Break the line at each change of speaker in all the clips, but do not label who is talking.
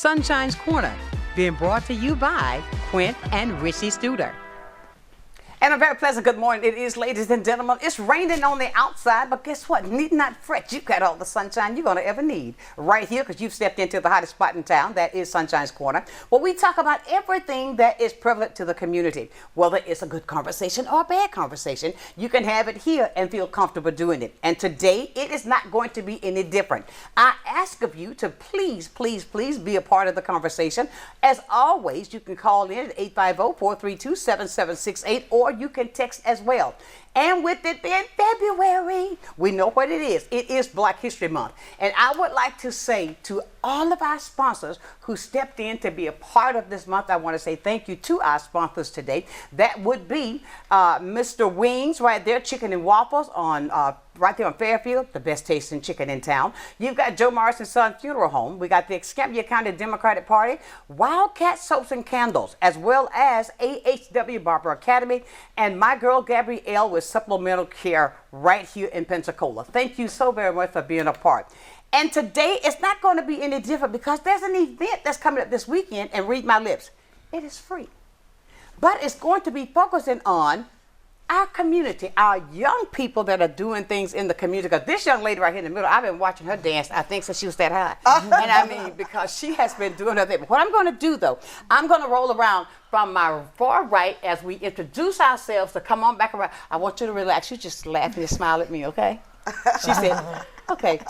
Sunshine's Corner, being brought to you by Quint and Richie Studer.
And a very pleasant good morning. It is, ladies and gentlemen. It's raining on the outside, but guess what? Need not fret. You've got all the sunshine you're going to ever need right here because you've stepped into the hottest spot in town. That is Sunshine's Corner, where we talk about everything that is prevalent to the community. Whether it's a good conversation or a bad conversation, you can have it here and feel comfortable doing it. And today, it is not going to be any different. I ask of you to please, please, please be a part of the conversation. As always, you can call in at 850-432-7768 or you can text as well. And with it being February, we know what it is. It is Black History Month. And I would like to say to all of our sponsors who stepped in to be a part of this month, I want to say thank you to our sponsors today. That would be Mr. Wings right there, chicken and waffles on right there on Fairfield, the best tasting chicken in town. You've got Joe Morrison's Son Funeral Home. We got the Escambia County Democratic Party, Wildcat Soaps and Candles, as well as AHW Barber Academy, and my girl Gabrielle with Supplemental Care right here in Pensacola. Thank you so very much for being a part. And today it's not going to be any different because there's an event that's coming up this weekend, and read my lips, it is free. But it's going to be focusing on our community, our young people that are doing things in the community. Because this young lady right here in the middle, I've been watching her dance, I think, since she was that high. And I mean, because she has been doing her thing. But what I'm going to do, though, I'm going to roll around from my far right as we introduce ourselves to come on back around. I want you to relax. You just laugh and smile at me, okay? She said, okay.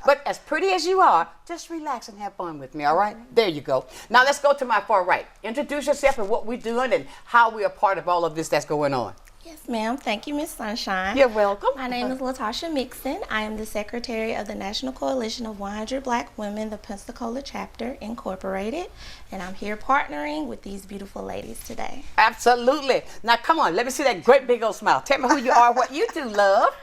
But as pretty as you are, just relax and have fun with me, all right? There you go. Now let's go to my far right. Introduce yourself and what we're doing and how we are part of all of this that's going on.
Yes, ma'am. Thank you, Miss Sunshine.
You're welcome.
My name is LaTasha Mixon. I am the Secretary of the National Coalition of 100 Black Women, the Pensacola Chapter, Incorporated. And I'm here partnering with these beautiful ladies today.
Absolutely. Now come on, let me see that great big old smile. Tell me who you are, what you do, love.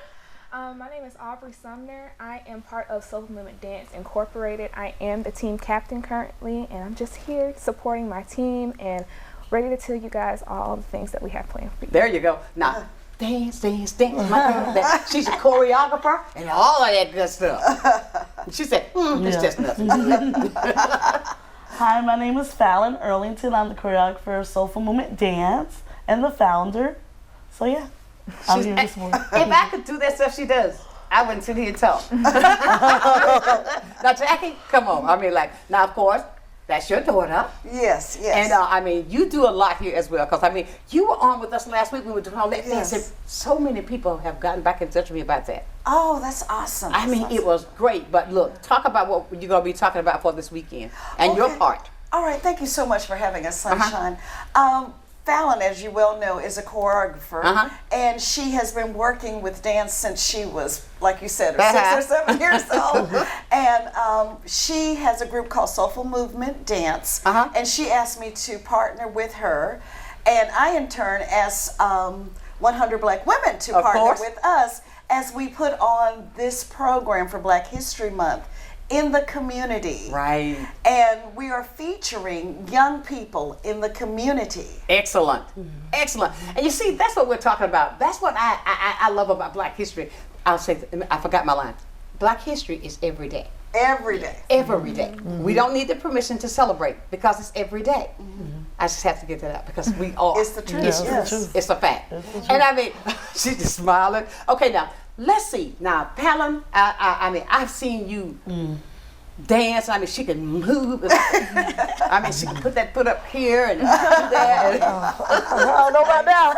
My name is Aubrey Sumner. I am part of Soul Movement Dance Incorporated. I am the team captain currently, and I'm just here supporting my team and ready to tell you guys all the things that we have planned for you.
There you go. Now, dance, dance, dance. My girl, she's a choreographer and all of that good stuff. She said, it's just nothing.
Hi, my name is Fallon Earlington. I'm the choreographer of Soulful Movement Dance and the founder. So yeah. I'm here this morning.
If I could do that stuff she does, I wouldn't sit here and talk. Now, Jackie, come on. I mean, like, now, of course, that's your daughter.
Yes, yes.
And, I mean, you do a lot here as well. Because, I mean, you were on with us last week. We were doing all that dance. And so many people have gotten back in touch with me about that.
Oh, that's awesome.
I mean, it was great. But, look, talk about what you're going to be talking about for this weekend and your part.
All right. Thank you so much for having us, Sunshine. Fallon, as you well know, is a choreographer, and she has been working with dance since she was, like you said, 6 or 7 years old. And she has a group called Soulful Movement Dance, and she asked me to partner with her, and I, in turn, asked 100 Black Women to partner with us as we put on this program for Black History Month in the community.
Right.
And we are featuring young people in the community.
Excellent. Excellent. And you see, that's what we're talking about. That's what I love about Black history. I'll say, I forgot my line. Black history is every day.
Every day.
Every day. We don't need the permission to celebrate because it's every day. I just have to get that out because we are.
It's the truth.
It's a fact. And I mean, she's just smiling. Okay, now, let's see. Now, Fallon, I mean, I've seen you dance. I mean, she can move. I mean, she can put that foot up here and do that.
I don't know about now.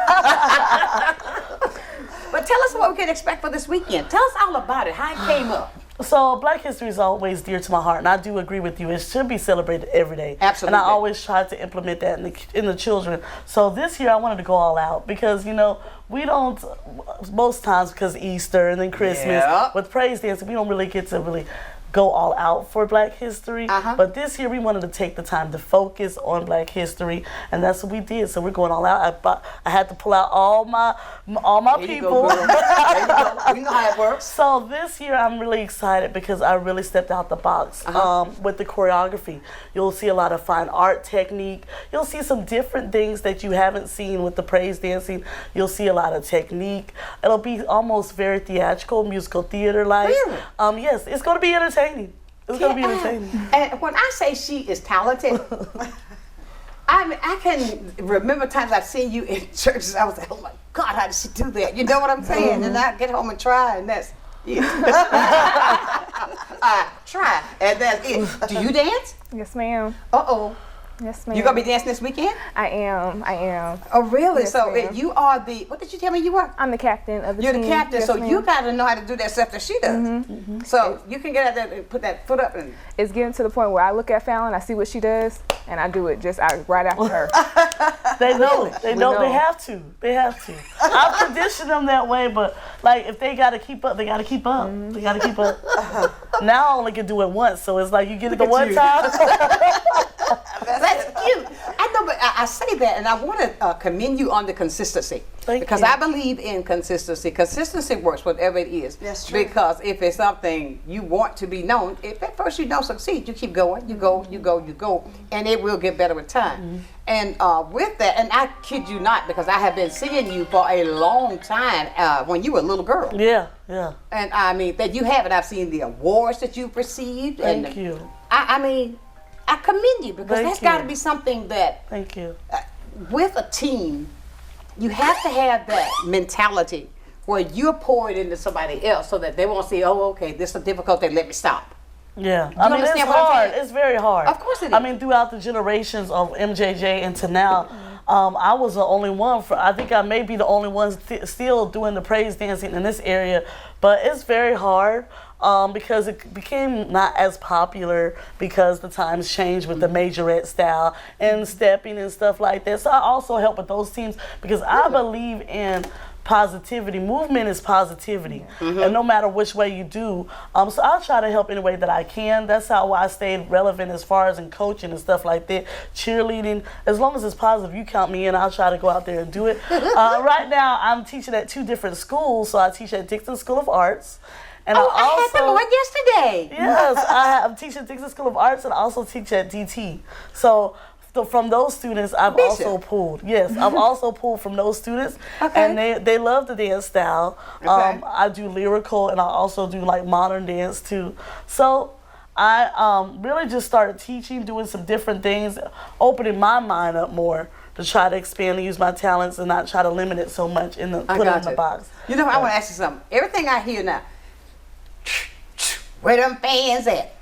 But tell us what we can expect for this weekend. Tell us all about it, how it came up.
So Black history is always dear to my heart, and I do agree with you. It should be celebrated every day.
Absolutely.
And I always try to implement that in the children. So this year I wanted to go all out because, you know, we don't, most times because Easter and then Christmas, with praise dancing, we don't really get to really go all out for Black history. But this year we wanted to take the time to focus on Black history, and that's what we did. So we're going all out. I had to pull out all my people.
There you go. We know how it works.
So this year I'm really excited because I really stepped out the box with the choreography. You'll see a lot of fine art technique. You'll see some different things that you haven't seen with the praise dancing. You'll see a lot of technique. It'll be almost very theatrical, musical theater like.
Really?
Yes, it's going to be entertaining. It's going to be entertaining.
And when I say she is talented, I mean, I can remember times I've seen you in churches. I was like, oh my God, how did she do that? You know what I'm saying? And I get home and try, and that's it. Try, and that's it. Do you dance?
Yes, ma'am.
Uh-oh.
Yes, ma'am.
You gonna be dancing this weekend?
I am.
Oh, really?
Yes,
So
ma'am.
you are the, what did you tell me you were?
I'm the captain of the
You're
team.
the captain,
Yes,
so
ma'am.
you gotta know how to do that stuff that she does. So you can get out there and put that foot up and.
It's getting to the point where I look at Fallon, I see what she does, and I do it just right after her.
They know. They know.
know.
They have to. They have to. I've conditioned them that way, but like if they gotta keep up, they gotta keep up. They gotta keep up. Now I only can do it once, so it's like you get it the one time.
That's cute. I know, but I say that, and I want to commend you on the consistency. Because
you.
I believe in consistency. Consistency works, whatever it is.
That's true.
Because if it's something you want to be known, if at first you don't succeed, you keep going, you go, and it will get better with time. And with that, and I kid you not, because I have been seeing you for a long time when you were a little girl.
Yeah.
And I mean, that you have it. I've seen the awards that you've received.
Thank you.
I mean, I commend you because that's got to be something that,
Thank you.
with a team, you have to have that mentality where you're pouring into somebody else so that they won't say, oh, okay, this is difficult, let me stop.
Yeah, I mean, it's
understand what I'm
hard.
saying?
It's very hard.
Of course it is.
I mean, throughout the generations of MJJ into now, I was the only one. I think I may be the only one still doing the praise dancing in this area, but it's very hard because it became not as popular because the times changed with the majorette style and stepping and stuff like that. So I also help with those teams because I believe in positivity. Movement is positivity, and no matter which way you do. So I'll try to help any way that I can. That's how I stayed relevant as far as in coaching and stuff like that. Cheerleading, as long as it's positive, you count me in. I'll try to go out there and do it. Right now, I'm teaching at 2 different schools. So I teach at Dixon School of Arts. And
I had them on yesterday.
Yes, I'm teaching at Dixon School of Arts and I also teach at DT. So from those students, I've also pulled. Yes, I've also pulled from those students, and they love the dance style. I do lyrical, and I also do like modern dance too. So I really just started teaching, doing some different things, opening my mind up more to try to expand and use my talents and not try to limit it so much in the put it in the box.
You know, I want to ask you something. Everything I hear now, where them fans at?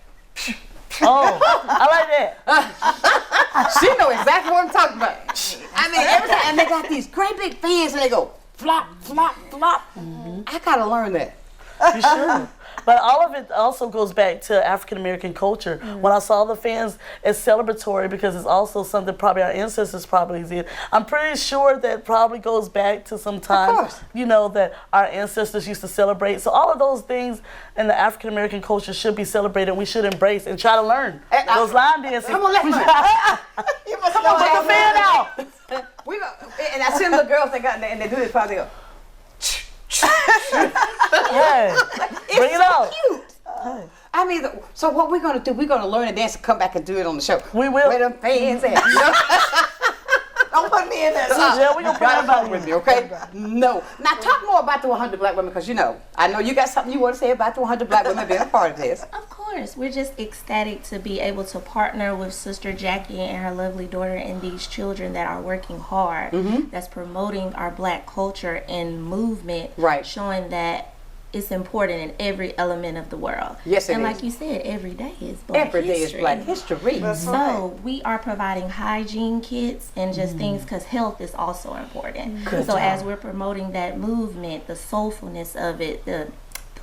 Oh, I like that.
She know exactly what I'm talking about. I mean, every time, and they got these great big fans, and they go flop, flop, flop. I gotta learn that.
You should. But all of it also goes back to African American culture. When I saw the fans, it's celebratory because it's also something probably our ancestors probably did. I'm pretty sure that probably goes back to some time, you know, that our ancestors used to celebrate. So all of those things in the African American culture should be celebrated. We should embrace and try to learn those line dances.
Come on, let's learn. You must
Come on, put the fan out.
And I see little girls and they do this part. They go.
Hey, bring it out.
Cute. I mean, so what we're gonna do? We're gonna learn a dance and come back and do it on the show.
We will.
Where them fans at? Don't put me in that.
Yeah, we gonna play about
with me, okay? No. Now talk more about the 100 Black Women, because you know, I know you got something you want to say about the 100 Black Women being a part of this.
Of course, we're just ecstatic to be able to partner with Sister Jackie and her lovely daughter and these children that are working hard, that's promoting our Black culture and movement, showing that it's important in every element of the world.
Yes, it is.
And like you said, every day is Black
Every day
history.
is Black History.
So we are providing hygiene kits and just things because health is also important. So as we're promoting that movement, the soulfulness of it, the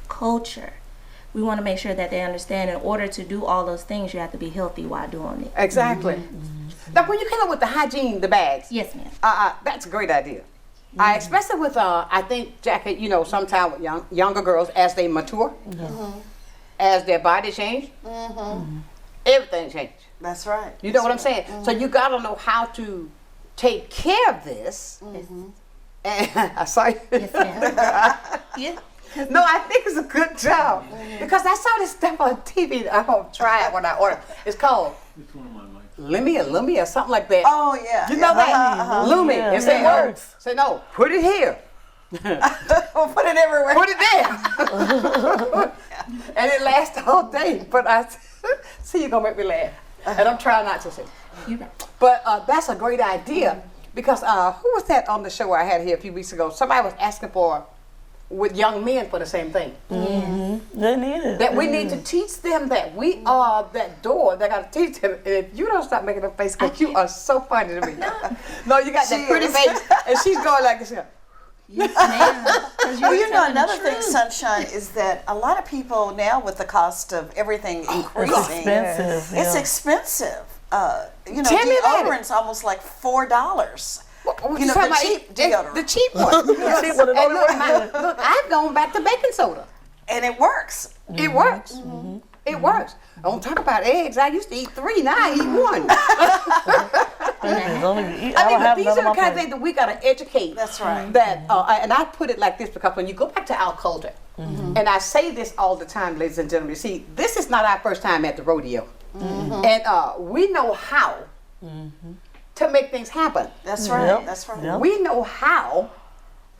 culture, we want to make sure that they understand in order to do all those things, you have to be healthy while doing it.
Exactly. Now, when you came up with the hygiene, the bags.
Yes, ma'am.
That's a great idea. Especially with, I think, Jackie, you know, sometimes with younger girls, as they mature, as their body change, everything changes.
That's right.
You know what I'm saying? So you got to know how to take care of this. And I saw you.
Yes, ma'am. Yeah.
No, I think it's a good job. Because I saw this stuff on TV. I'm going to try it when I order. It's called Lumia, something like that.
Oh, yeah.
You know that? Lumi. It works. Say, no, put it here.
We'll put it everywhere.
Put it there. And it lasts all day. But see, you're going to make me laugh. And I'm trying not to say. But that's a great idea. Because who was that on the show I had here a few weeks ago? Somebody was asking with young men for the same thing.
Mm-hmm. They need it.
That we need to teach them that we are that door. They got to teach them. And if you don't stop making a face, because you are so funny to me. No, you got that pretty face, and she's going like this.
Yes, ma'am.
Well, you know, another thing, Sonshine, is that a lot of people now, with the cost of everything increasing,
it's expensive.
It's expensive. You know,
Tell me about it.
deodorant's almost like $4.
What
You know, the cheap deodorant.
The cheap one.
The cheap one.
And look, I've gone back to baking soda.
And it works.
It works. It works. Don't talk about eggs. I used to eat 3, now I eat 1. But these are the kind of things that we got to educate.
That's right.
That and I put it like this because when you go back to our culture, and I say this all the time, ladies and gentlemen, see, this is not our first time at the rodeo. And we know how to make things happen.
That's right.
Yep.
That's right.
Yep.
We know how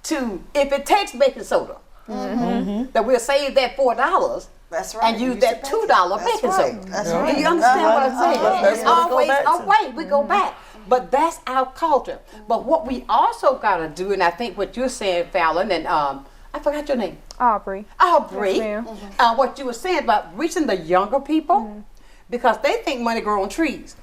to, if it takes baking soda, that we'll save that $4
That's right.
and use that $2 baking soda.
That's right.
Do you understand what I'm saying?
That's
It's
what we go
always
back to.
away. We go back. But that's our culture. But what we also got to do, and I think what you're saying, Fallon, and I forgot your name.
Aubrey.
Aubrey,
Yes, ma'am.
what you were saying about reaching the younger people, because they think money grows on trees.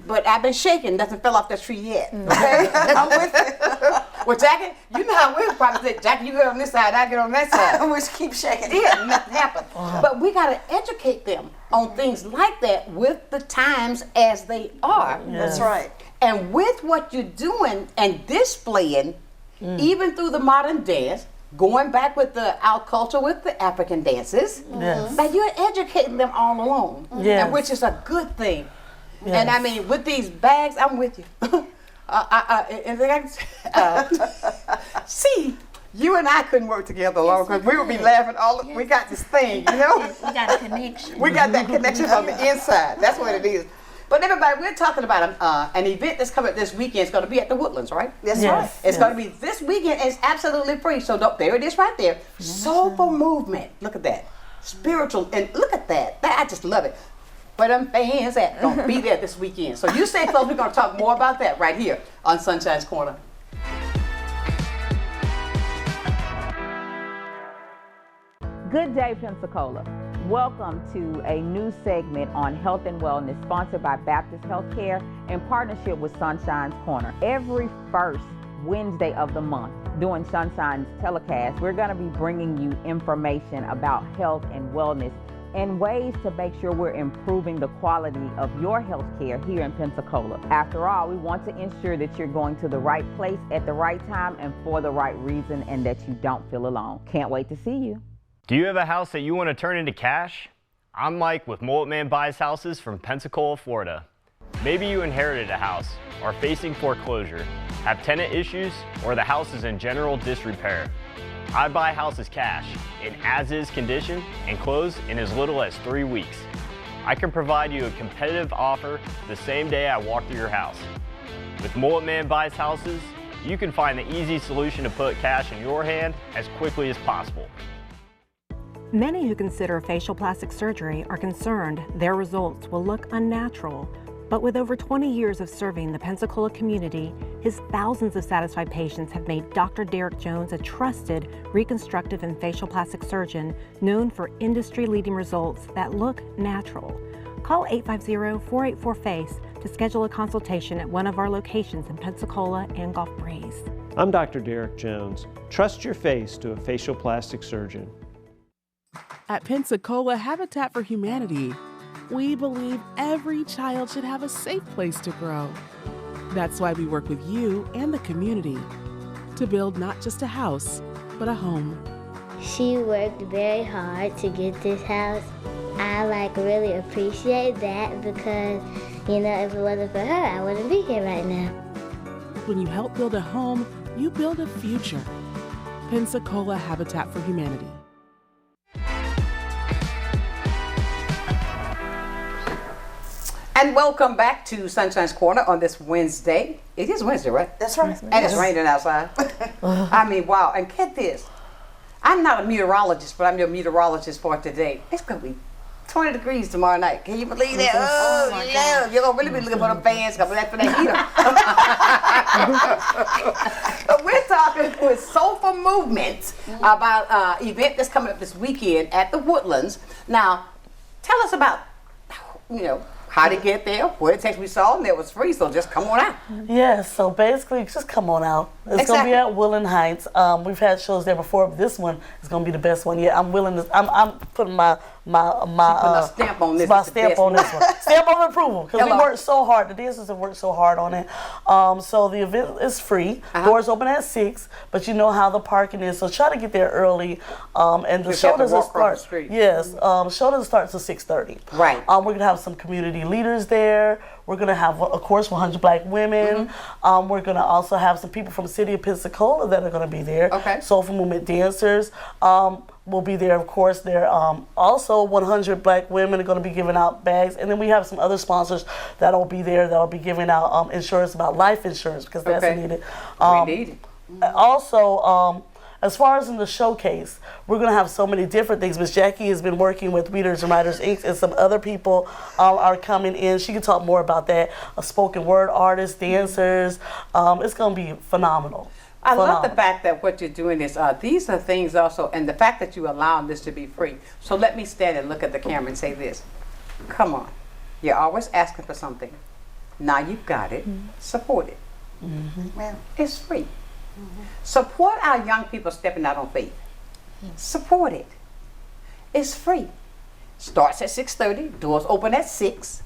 But I've been shaking, nothing fell off that tree yet. Okay? I'm with you. Well, Jackie, you know how we'll probably say, Jackie, you get on this side, I get on that side.
We just keep shaking.
Yeah, nothing happened. But we got to educate them on things like that with the times as they are.
That's right.
And with what you're doing and displaying, even through the modern dance, going back with our culture with the African dances, that you're educating them all along, and which is a good thing. Yes. And I mean, with these bags, I'm with you. See, you and I couldn't work together long because we would be laughing we got this thing, you know?
We got a connection.
We got that connection from the inside. That's what it is. But everybody, we're talking about an event that's coming this weekend. It's going to be at the Woodlands, right?
That's right.
It's going to be this weekend. It's absolutely free. So there it is right there. Soulful movement. Look at that. Spiritual. And look at that. I just love it. Where them fans at? Gonna be there this weekend. So you stay close. We're gonna talk more about that right here on Sunshine's Corner.
Good day, Pensacola. Welcome to a new segment on health and wellness sponsored by Baptist Healthcare in partnership with Sunshine's Corner. Every first Wednesday of the month during Sunshine's telecast, we're going to be bringing you information about health and wellness and ways to make sure we're improving the quality of your health care here in Pensacola. After all, we want to ensure that you're going to the right place at the right time and for the right reason, and that you don't feel alone. Can't wait to see you.
Do you have a house that you want to turn into cash? I'm Mike with Mullet Man Buys Houses from Pensacola, Florida. Maybe you inherited a house, are facing foreclosure, have tenant issues, or the house is in general disrepair. I buy houses cash, in as-is condition, and close in as little as 3 weeks. I can provide you a competitive offer the same day I walk through your house. With Mullet Man Buys Houses, you can find the easy solution to put cash in your hand as quickly as possible.
Many who consider facial plastic surgery are concerned their results will look unnatural. But with over 20 years of serving the Pensacola community, his thousands of satisfied patients have made Dr. Derek Jones a trusted reconstructive and facial plastic surgeon known for industry-leading results that look natural. Call 850-484-FACE to schedule a consultation at one of our locations in Pensacola and Gulf Breeze.
I'm Dr. Derek Jones. Trust your face to a facial plastic surgeon.
At Pensacola Habitat for Humanity, we believe every child should have a safe place to grow. That's why we work with you and the community to build not just a house, but a home.
She worked very hard to get this house. I really appreciate that because, if it wasn't for her, I wouldn't be here right now.
When you help build a home, you build a future. Pensacola Habitat for Humanity.
And welcome back to Sunshine's Corner on this Wednesday. It is Wednesday, right?
That's right.
And it's raining outside. I mean, wow. And get this. I'm not a meteorologist, but I'm your meteorologist for today. It's going to be 20 degrees tomorrow night. Can you believe that? Oh, Lord. You're going to really be looking for the fans coming back for that heater. But we're talking with Soulful Movement about an event that's coming up this weekend at the Woodlands. Now, tell us about, how to get there, what it takes. We saw, and it was free, so just come on out.
Yeah, so basically, just come on out. It's going to be at Woodland Heights. We've had shows there before, but this one is going to be the best one yet. I'm willing to, I'm putting my
stamp on this.
My stamp on this one. Stamp of approval, because we worked so hard. The dancers have worked so hard on it. So the event is free. Doors open at 6, but you know how the parking is, so try to get there early. And the show doesn't start. Yes, show doesn't start till 6:30.
Right.
We're gonna have some community leaders there. We're gonna have, of course, 100 Black women. We're gonna also have some people from the city of Pensacola that are gonna be there.
Okay.
Soulful Movement dancers. Will be there, of course. There also 100 Black women are going to be giving out bags, and then we have some other sponsors that'll be there that'll be giving out insurance, about life insurance, because that's needed.
We need it.
Also, as far as in the showcase, we're going to have so many different things. Miss Jackie has been working with Readers and Writers Inc., and some other people are coming in. She can talk more about that. Spoken word artists, dancers. It's going to be phenomenal.
I love the fact that what you're doing is, these are things also, and the fact that you allow this to be free. So let me stand and look at the camera and say this. Come on. You're always asking for something. Now you've got it. Support it. Well, it's free. Support our young people stepping out on faith. Support it. It's free. Starts at 6:30. Doors open at 6.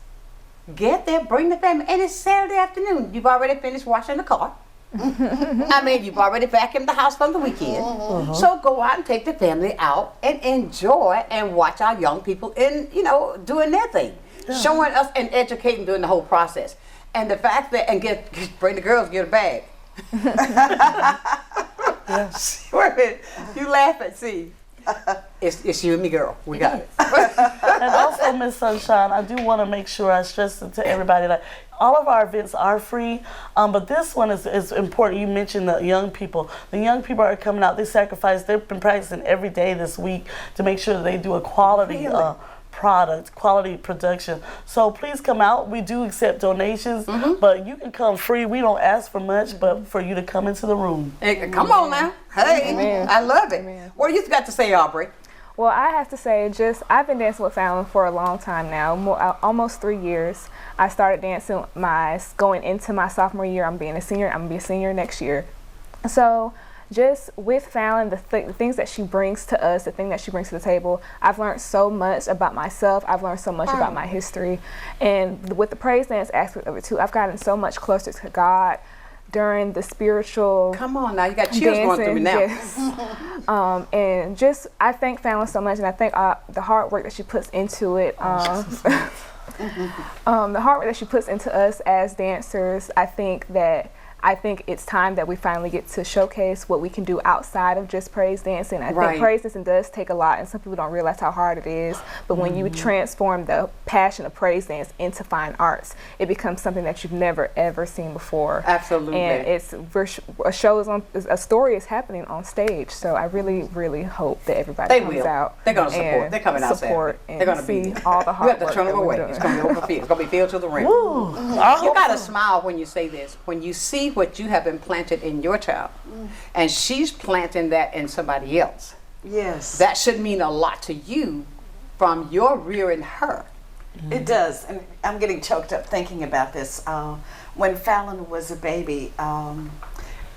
Get there, bring the family. And it's Saturday afternoon. You've already finished washing the car. I mean, you've already vacuumed the house from the weekend. So go out and take the family out and enjoy and watch our young people doing their thing. Showing us and educating during the whole process. And the fact that, and bring the girls, get a bag. Wait a minute. You laugh and see. It's you and me, girl. We got it.
And also, Miss Sunshine, I do want to make sure I stress it to everybody that all of our events are free, but this one is important. You mentioned the young people. The young people are coming out. They sacrifice. They've been practicing every day this week to make sure that they do a quality product, quality production. So please come out. We do accept donations, but you can come free. We don't ask for much, but for you to come into the room.
Hey, come on now. Hey, I love it. What do you got to say, Aubrey?
Well, I have to say, I've been dancing with Fallon for a long time now, almost 3 years. I started dancing going into my sophomore year. I'm being a senior. I'm going to be a senior next year. So just with Fallon, the things that she brings to us, the thing that she brings to the table, I've learned so much about myself. I've learned so much about my history. And with the praise dance aspect of it too, I've gotten so much closer to God during the spiritual.
Come on now, you got chills going through me now.
Yes. And just, I thank Fallon so much, and I thank the hard work that she puts into it. The hard work that she puts into us as dancers. I think it's time that we finally get to showcase what we can do outside of just praise dancing. I think praise dancing does take a lot, and some people don't realize how hard it is. But when you transform the passion of praise dance into fine arts, it becomes something that you've never ever seen before.
Absolutely.
And a story is happening on stage. So I really, really hope that everybody comes out.
They're going to support. They're coming out.
Support and
they're going to
see all the hard work.
We have to turn them away. It's going to be overfilled. It's going to be filled to the rim. You got to smile when you say this. When you see what you have implanted in your child, and she's planting that in somebody else.
Yes.
That should mean a lot to you from your rearing her.
It does. And I'm getting choked up thinking about this. When Fallon was a baby,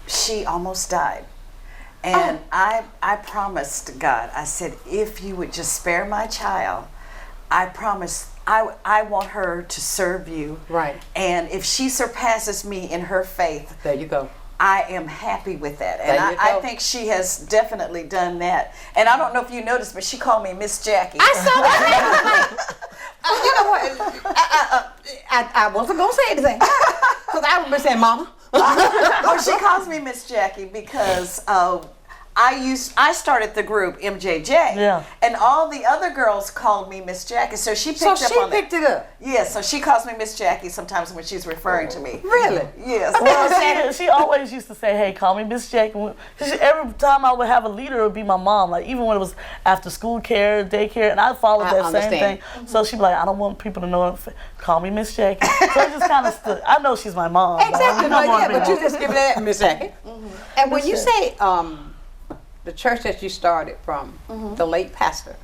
she almost died. And I promised God, I said, if you would just spare my child, I promise I want her to serve you.
Right.
And if she surpasses me in her faith,
there you go.
I am happy with that. And I think she has definitely done that. And I don't know if you noticed, but she called me Miss Jackie.
I saw that. You know what? I wasn't going to say anything. Because I would be saying, Mama.
Well, she calls me Miss Jackie because I started the group MJJ, and all the other girls called me Miss Jackie. So she picked up on
it up.
Yeah, so she calls me Miss Jackie sometimes when she's referring to me.
Really?
Yes.
Well, she always used to say, "Hey, call me Miss Jackie." Every time I would have a leader, it would be my mom. Like even when it was after school care, daycare, and I followed that same thing. So she'd be like, "I don't want people to know. Call me Miss Jackie." So I just kind of stood. I know she's my mom.
Exactly. But you just give it that Miss Jackie. And when you say the church that you started from, the late pastor,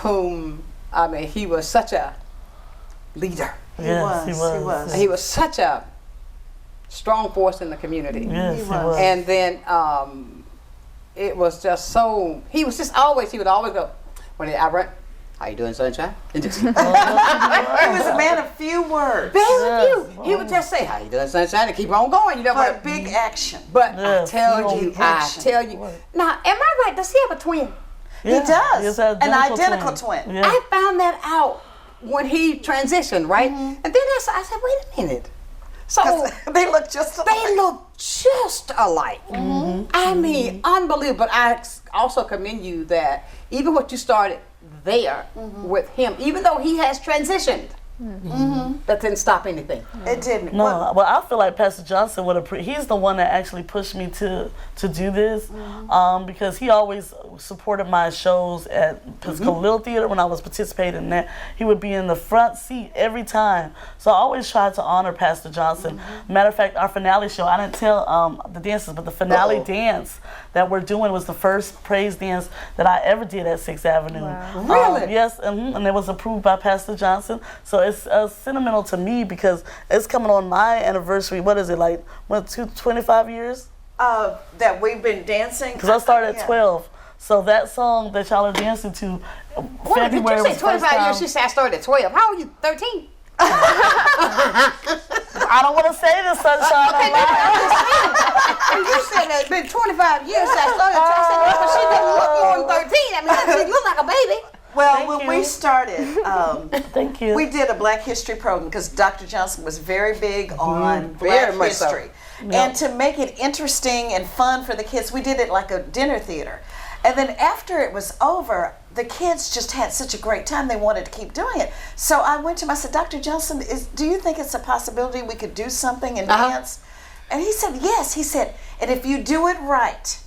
whom I mean, he was such a leader. He was such a strong force in the community.
Yes, he was.
And then it was just so. He would always go, when I run. How you doing, Sunshine?
He was a man of few words.
Very few. He would just say, "How you doing, Sunshine?" and keep on going. You know,
but big action.
But I tell you. Now, am I right? Does he have a twin?
Yeah. He does. An identical twin.
Yeah. I found that out when he transitioned, right? And then I said, wait a minute. So
they look just
alike. I mean, unbelievable. But I also commend you that even what you started there with him, even though he has transitioned, that didn't stop anything.
It didn't.
No, well, I feel like Pastor Johnson would have. He's the one that actually pushed me to do this, because he always supported my shows at Pensacola Little Theater when I was participating in that. He would be in the front seat every time. So I always tried to honor Pastor Johnson. Matter of fact, our finale show, I didn't tell the dancers, but the finale dance that we're doing was the first praise dance that I ever did at 6th Avenue.
Wow.
Really? Yes, and it was approved by Pastor Johnson. So it's sentimental to me because it's coming on my anniversary. What is it, like, 25 years?
That we've been dancing?
Because I started at 12. So that song that y'all are dancing to, February
did you say 25 years? She said I started at 12. How old are you? 13?
I don't want to say this, Sunshine.
You said it's been 25 years since I started dancing, but she didn't look more than 13. I mean, she looked like a baby.
Well, when we started,
Thank you.
we did a Black History program because Dr. Johnson was very big on Black history. And to make it interesting and fun for the kids, we did it like a dinner theater. And then after it was over, the kids just had such a great time, they wanted to keep doing it. So I went to him, I said, Dr. Johnson, do you think it's a possibility we could do something and dance? And he said, yes. He said, and if you do it right,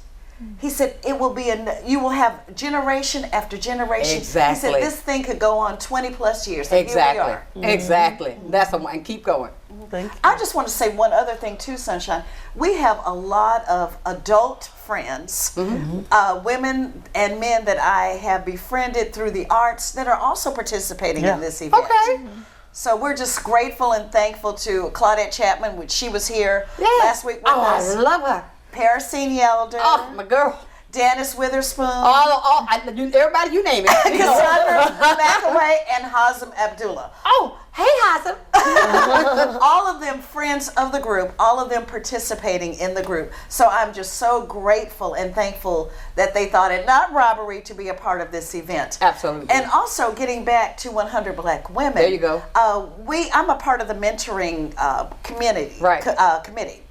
he said, it will be you will have generation after generation.
Exactly.
He said, this thing could go on 20 plus years.
And here we are. Exactly. That's the one. And keep going.
Thank you.
I just want to say one other thing too, Sunshine. We have a lot of adult friends, women and men that I have befriended through the arts that are also participating in this event.
Okay.
So we're just grateful and thankful to Claudette Chapman, which she was here last week with us.
I love her.
Paracine Yelder.
Oh, my girl.
Dennis Witherspoon.
Everybody you name it.
Cassandra McAway and Hazem Abdullah.
Oh, hey, Hazem.
All of them friends of the group, all of them participating in the group. So I'm just so grateful and thankful that they thought it not robbery to be a part of this event.
Absolutely.
And also getting back to 100 Black Women.
There you go.
I'm a part of the mentoring committee.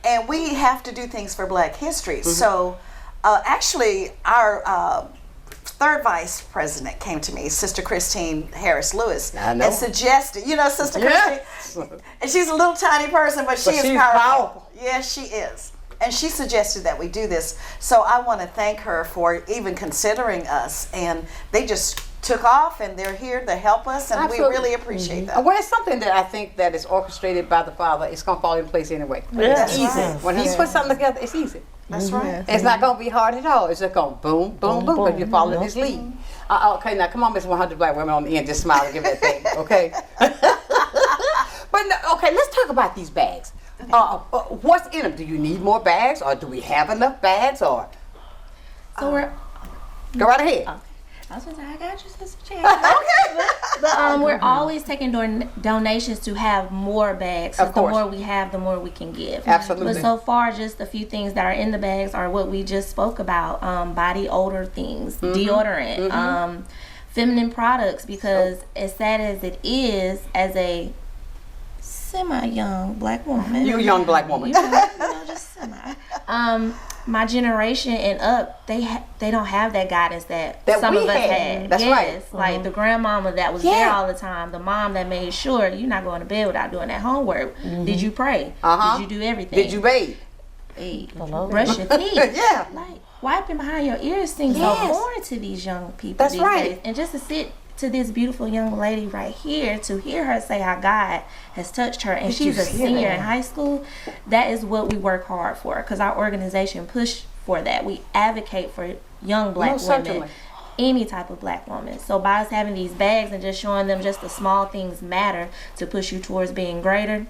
And we have to do things for Black history. So actually, our third vice president came to me, Sister Christine Harris Lewis, and suggested, Sister Christine, and she's a little tiny person, but she is powerful. Yes, she is. And she suggested that we do this. So I want to thank her for even considering us. And they just took off, and they're here to help us, and we really appreciate that.
Well, it's something that I think that is orchestrated by the Father. It's going to fall in place anyway.
Yes.
It's easy. When He puts something together, it's easy.
That's right.
It's not going to be hard at all. It's just going boom, boom, boom, because you're following His lead. Okay, now come on, Miss 100 Black Women on the end. Just smile and give that thing, okay? But, okay, let's talk about these bags. What's in them? Do you need more bags, or do we have enough bags, or?
So we're...
Go right ahead.
I was going to say, I got you, Sister Chad. But we're always taking donations to have more bags.
Of course.
The more we have, the more we can give.
Absolutely.
But so far, just a few things that are in the bags are what we just spoke about. Body odor things, deodorant, feminine products, because as sad as it is, as a semi-young Black woman.
You young Black woman.
Just semi. my generation and up, they don't have that guidance that some
we
of us
had.
had.
That's right.
Yes, like the grandmama that was there all the time, the mom that made sure you're not going to bed without doing that homework. Did you pray? Did you do everything?
Did you bathe?
Brush your teeth.
Yeah.
Like wiping behind your ears seems so foreign to these young people.
That's
these
right.
days. And just to sit to this beautiful young lady right here, to hear her say how God has touched her, and she's a senior in high school, that is what we work hard for, because our organization push for that. We advocate for young black women, any type of black woman. So by us having these bags and just showing them just the small things matter to push you towards being greater,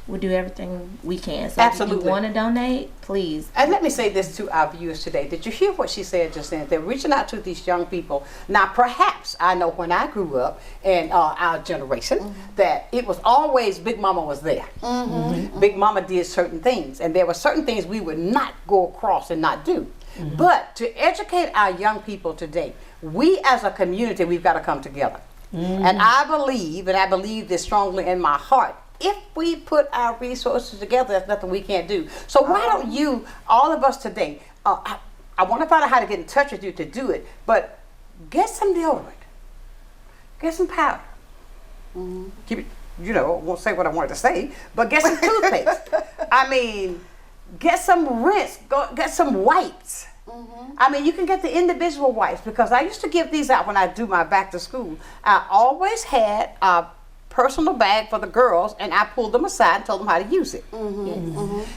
we do everything we can. So if you want to donate, please.
And let me say this to our viewers today. Did you hear what she said just then? They're reaching out to these young people. Now, perhaps, I know when I grew up in our generation, that it was always Big Mama was there. Big Mama did certain things, and there were certain things we would not go across and not do. But to educate our young people today, we as a community, we've got to come together. And I believe this strongly in my heart, if we put our resources together, there's nothing we can't do. So why don't you, all of us today, I want to find out how to get in touch with you to do it, but get some deodorant, get some powder. Keep it, I won't say what I wanted to say, but get some toothpaste. I mean, get some rinse, get some wipes. I mean, you can get the individual wipes, because I used to give these out when I do my back to school. I always had a personal bag for the girls, and I pulled them aside and told them how to use it.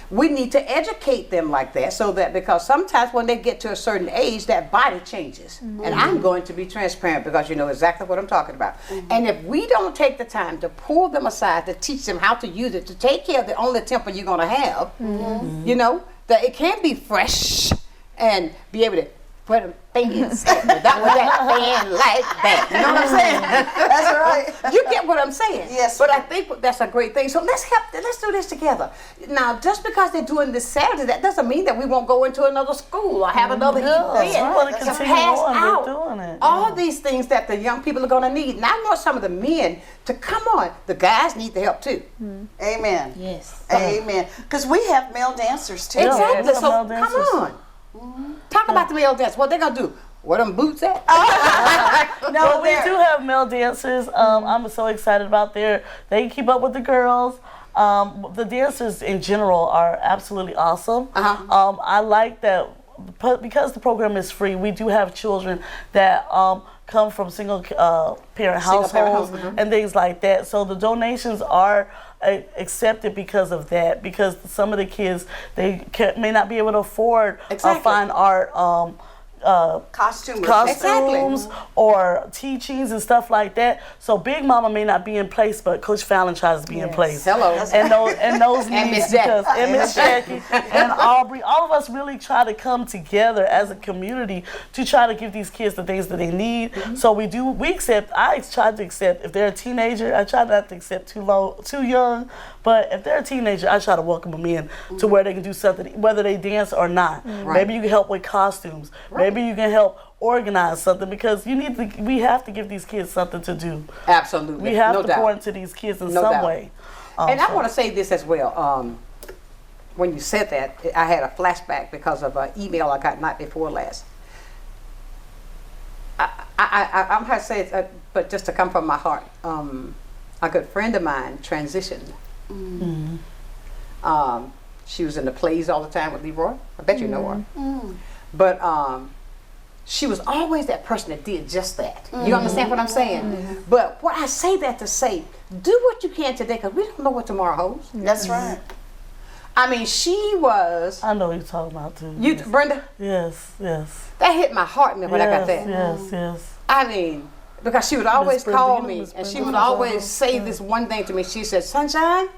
We need to educate them like that, so that, because sometimes when they get to a certain age, that body changes. And I'm going to be transparent, because you know exactly what I'm talking about. And if we don't take the time to pull them aside, to teach them how to use it, to take care of the only temper you're going to have, that it can be fresh and be able to put them fans without that fan like that. You know what I'm saying?
That's right.
You get what I'm saying?
Yes.
But I think that's a great thing. So let's do this together. Now, just because they're doing this Saturday, that doesn't mean that we won't go into another school or have another event.
We want to continue
pass
on
out
with doing it.
all these things that the young people are going to need. And I want some of the men to come on. The guys need the help too.
Amen.
Yes.
Amen. Because we have male dancers too.
Exactly. So come on. Talk about the male dance. What they gonna do? Where them boots at?
No, we do have male dancers. I'm so excited about they keep up with the girls. The dancers in general are absolutely awesome. I like that because the program is free. We do have children that come from single parent households and things like that. So the donations are accepted because of that. Because some of the kids may not be able to afford fine art. Costumes or teachings and stuff like that. So Big Mama may not be in place, but Coach Fallon tries to be in place.
Hello.
And those needs, because Miss Jackie and Aubrey, all of us really try to come together as a community to try to give these kids the things that they need. So I try to accept, if they're a teenager, I try not to accept too young, but if they're a teenager, I try to welcome them in to where they can do something, whether they dance or not. Maybe you can help with costumes. Maybe you can help organize something, because we have to give these kids something to do.
Absolutely.
We have to pour into these kids in some way.
And I want to say this as well. When you said that, I had a flashback because of an email I got night before last. I'm going to say it, but just to come from my heart. A good friend of mine transitioned. She was in the plays all the time with Leroy. I bet you know her. But she was always that person that did just that. You understand what I'm saying? But what I say that to say, do what you can today, because we don't know what tomorrow holds.
That's right.
I mean, she was...
I know what you're talking about too.
You, Brenda?
Yes.
That hit my heart when I got that.
Yes.
I mean, because she would always call me, and she would always say this one thing to me. She said, Sonshine,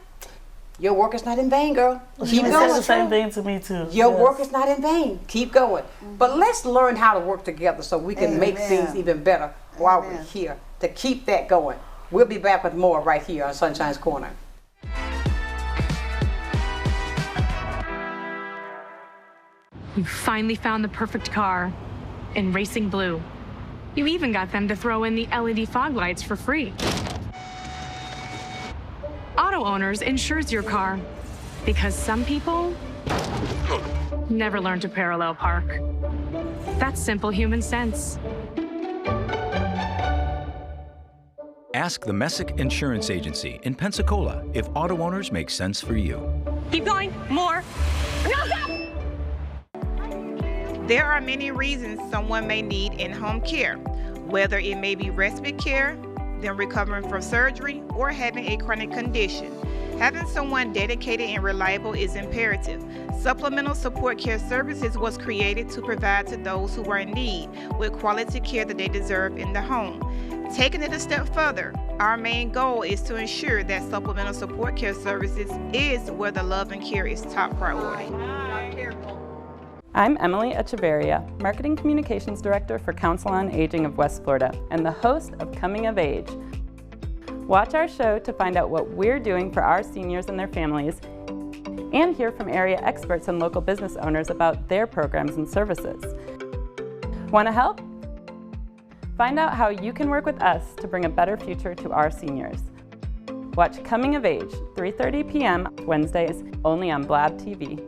your work is not in vain, girl.
Keep going. She said the same thing to me too.
Your work is not in vain. Keep going. But let's learn how to work together so we can make things even better while we're here, to keep that going. We'll be back with more right here on Sonshine's Corner.
You finally found the perfect car in Racing Blue. You even got them to throw in the LED fog lights for free. Auto Owners insures your car, because some people never learn to parallel park. That's simple human sense.
Ask the Messick Insurance Agency in Pensacola if auto owners make sense for you.
Keep going. More. No, stop!
There are many reasons someone may need in-home care, whether it may be respite care, them recovering from surgery, or having a chronic condition. Having someone dedicated and reliable is imperative. Supplemental Support Care Services was created to provide to those who are in need with quality care that they deserve in the home. Taking it a step further, our main goal is to ensure that Supplemental Support Care Services is where the love and care is top priority.
I'm Emily Echeverria, Marketing Communications Director for Council on Aging of West Florida and the host of Coming of Age. Watch our show to find out what we're doing for our seniors and their families, and hear from area experts and local business owners about their programs and services. Want to help? Find out how you can work with us to bring a better future to our seniors. Watch Coming of Age, 3:30 p.m. Wednesdays, only on Blab TV.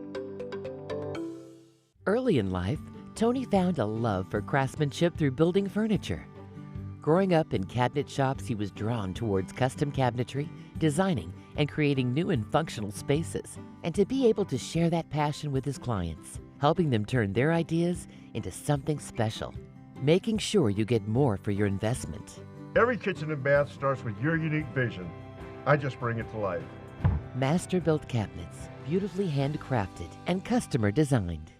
Early in life, Tony found a love for craftsmanship through building furniture. Growing up in cabinet shops, he was drawn towards custom cabinetry, designing, and creating new and functional spaces. And to be able to share that passion with his clients, helping them turn their ideas into something special, making sure you get more for your investment.
Every kitchen and bath starts with your unique vision. I just bring it to life.
Master-built cabinets, beautifully handcrafted and customer designed.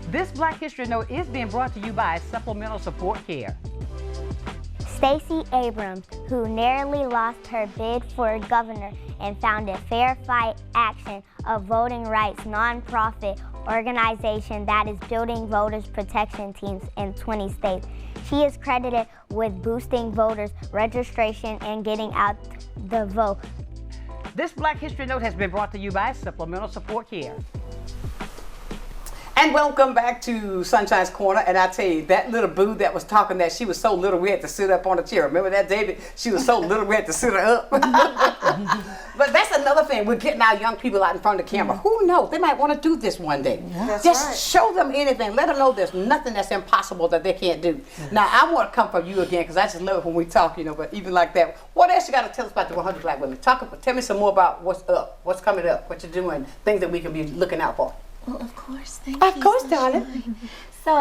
This Black History Note is being brought to you by Supplemental Support Care.
Stacey Abrams, who narrowly lost her bid for governor and founded Fair Fight Action, a voting rights nonprofit organization that is building voters' protection teams in 20 states. She is credited with boosting voters' registration and getting out the vote.
This Black History Note has been brought to you by Supplemental Support Care. And welcome back to Sunshine's Corner. And I tell you, that little boo that was talking, that she was so little we had to sit up on a chair. Remember that, David? She was so little we had to sit her up. But that's another thing. We're getting our young people out in front of the camera. Who knows? They might want to do this one day.
That's
Just
right.
show them anything. Let them know there's nothing that's impossible that they can't do. Now, I want to come from you again because I just love it when we talk, you know, but even like that. What else you got to tell us about the 100 Black Women? Tell me some more about what's up, what's coming up, what you're doing, things that we can be looking out for.
Well, of course, thank you.
Of course, darling.
So,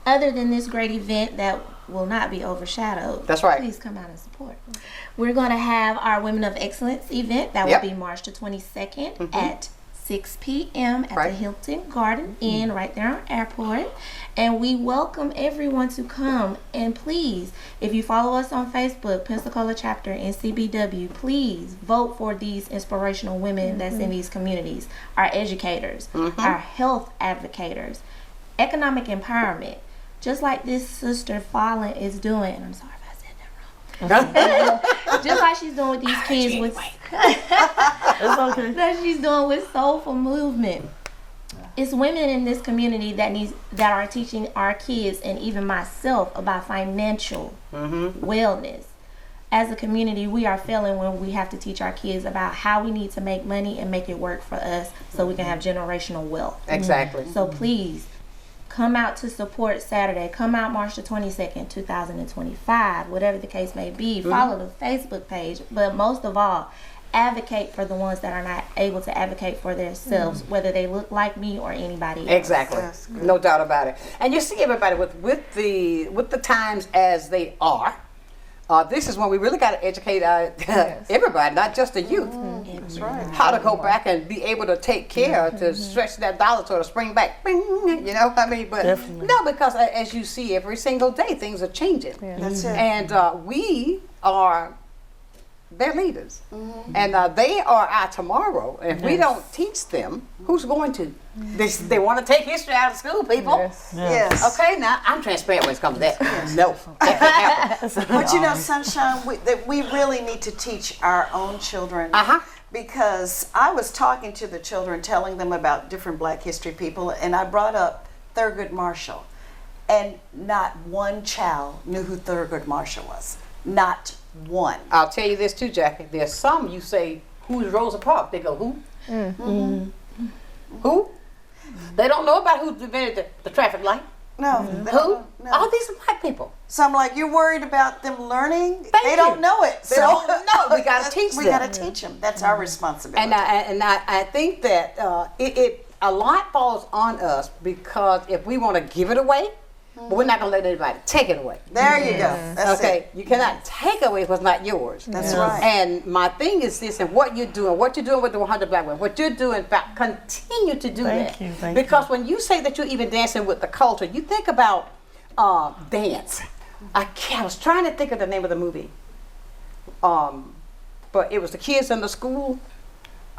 other than this great event that will not be overshadowed,
that's right.
Please come out and support. We're going to have our Women of Excellence event that will be March the 22nd at 6 p.m. at the Hilton Garden Inn right there on Airport. And we welcome everyone to come. And please, if you follow us on Facebook, Pensacola Chapter and CBW, please vote for these inspirational women that's in these communities. Our educators, our health advocators, economic empowerment. Just like this sister Fallon is doing. And I'm sorry if I said that wrong. Just like she's doing with these kids with
It's okay.
that she's doing with Soulful Movement. It's women in this community that are teaching our kids and even myself about financial wellness. As a community, we are failing when we have to teach our kids about how we need to make money and make it work for us so we can have generational wealth.
Exactly.
So please, come out to support Saturday. Come out March the 22nd, 2025, whatever the case may be. Follow the Facebook page, but most of all, advocate for the ones that are not able to advocate for themselves, whether they look like me or anybody else.
Exactly. No doubt about it. And you see everybody with the times as they are. This is when we really got to educate everybody, not just the youth.
That's right.
How to go back and be able to take care, to stretch that dollar to spring back. Bing, you know what I mean? But no, because as you see every single day, things are changing.
That's it.
And we are their leaders. And they are our tomorrow. And if we don't teach them, who's going to? They want to take history out of school, people.
Yes.
Okay, now I'm transparent when it comes to that. No, that can't happen.
But you know, Sunshine, we really need to teach our own children. Because I was talking to the children, telling them about different Black history people, and I brought up Thurgood Marshall. And not one child knew who Thurgood Marshall was. Not one.
I'll tell you this too, Jackie. There's some you say, who's Rosa Parks? They go, who? Who? They don't know about who invented the traffic light.
No.
Who?
No.
All these are black people.
So I'm like, you're worried about them learning?
They
don't know it.
They don't know. We got to teach them.
We got to teach them. That's our responsibility.
And I think that a lot falls on us, because if we want to give it away, but we're not going to let anybody take it away.
There you go. That's
it. You cannot take away what's not yours.
That's right.
And my thing is this, and what you're doing with the 100 Black Women, what you're doing, continue to do that.
Thank
because when you say that you're even dancing with the culture, you think about dance. I was trying to think of the name of the movie, but it was the kids in the school.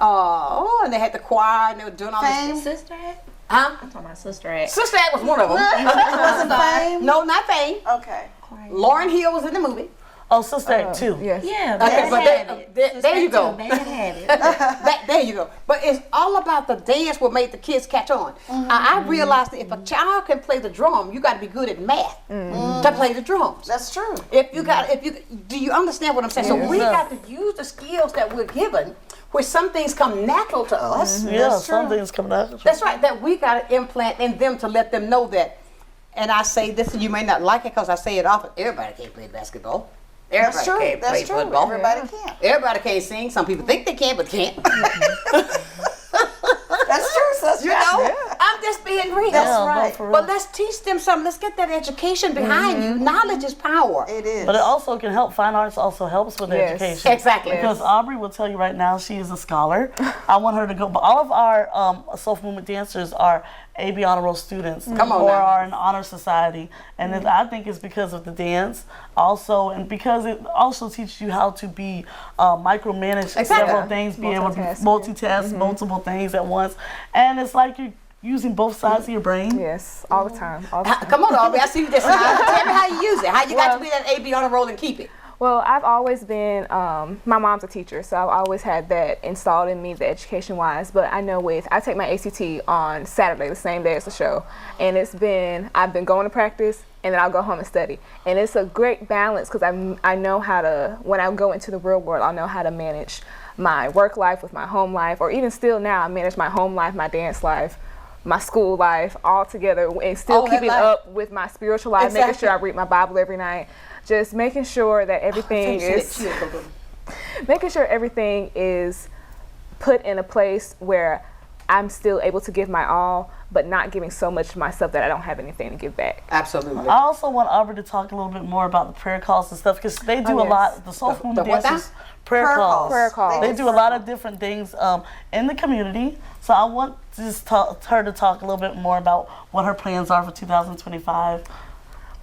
And they had the choir, and they were doing all this.
Sister Act?
Huh?
I'm talking about Sister Act.
Sister Act was one of them.
Wasn't Fame?
No, not Fame.
Okay.
Lauryn Hill was in the movie.
Oh, Sister Act 2.
Yes. Yeah,
Okay, but there you go.
Bad habit.
There you go. But it's all about the dance what made the kids catch on. I realized that if a child can play the drum, you got to be good at math to play the drums.
That's true.
Do you understand what I'm saying? So we got to use the skills that we're given, where some things come natural to us.
Yeah, some things come natural.
That's right. That we got to implant in them to let them know that. And I say this, and you may not like it because I say it often. Everybody can't play basketball. Everybody can't play football.
Everybody can't.
Everybody can't sing. Some people think they can, but can't.
That's true, sister.
You know, I'm just being real.
That's right.
But let's teach them something. Let's get that education behind you. Knowledge is power.
It is.
But it also can help. Fine arts also helps with education.
Exactly.
Because Aubrey will tell you right now, she is a scholar. I want her to go. But all of our soulful movement dancers are AB Honor Roll students.
Come on
or
now.
are in honor society. And I think it's because of the dance also, and because it also teaches you how to be micromanage several things, be able to multitask multiple things at once. And it's like you're using both sides of your brain.
Yes, all the time.
Come on, Aubrey. I see you just tell me how you use it. How you got to be that AB Honor Roll and keep it.
Well, I've always been, my mom's a teacher, so I've always had that installed in me, the education-wise. But I know I take my ACT on Saturday, the same day as the show. And I've been going to practice, and then I'll go home and study. And it's a great balance, because I know how to, when I go into the real world, I'll know how to manage my work life with my home life, or even still now, I manage my home life, my dance life, my school life, all together, and still keeping up with my spiritual life, making sure I read my Bible every night. Just making sure that everything is put in a place where I'm still able to give my all, but not giving so much to myself that I don't have anything to give back.
Absolutely.
I also want Aubrey to talk a little bit more about the prayer calls and stuff, because they do a lot. The soulful movement dancers, prayer calls.
Prayer calls.
They do a lot of different things in the community. So I want to just her to talk a little bit more about what her plans are for 2025.